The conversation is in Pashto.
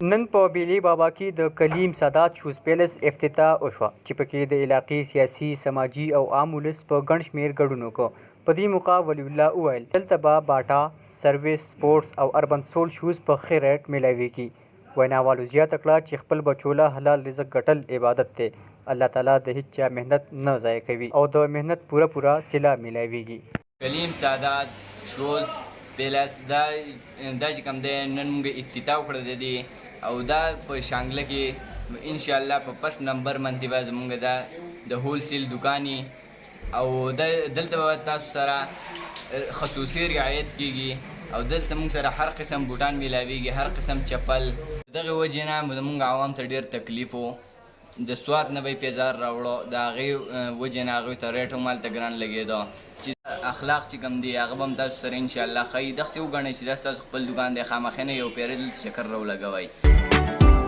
نن په بیلی بابا کې د کلیم سادات شوز پیلس افتتاح وشوه چې پکې د علاقې سیاسي سماجي او عام ولس په ګڼ شمېر ګډون وکړ. په دې موقع ولی الله وویل دلته به باټا سروس سپورټس او اربن سول شوز په ښه ریټ میلاویږي. ویناوالو زیاته کړه چې خپل بچو له حلال رزق ګټل عبادت دی. الله تعالی د هیڅ چا محنت نه ضایع کوي او د محنت پوره صله میلاویږي. کلیم سادات شوز پیلس دا چې کوم دی نن موږ افتتاح وکړه دی او دا په شانګله کې انشاءالله په 5 نمبر باندې به زموږ دا د هول سیل دکاني او دلته به تاسو سره خصوصي رعایت کیږي او دلته موږ سره هر قسم بوټان میلاویږي، هر قسم چپل. دغه وجې نه زموږ عوام ته ډېر تکلیف و، د سوات نه به یې پیزار راوړو، د هغې وجې نه هغوی ته ریټ هم هلته ګران لګېده. چې اخلاق چې کوم دی هغه به هم تاسو سره انشاءالله ښایي. دغسې وګڼئ چې دا ستاسو خپل دوکان دی، خامخا نه یو پیرل شکر راولګوئ.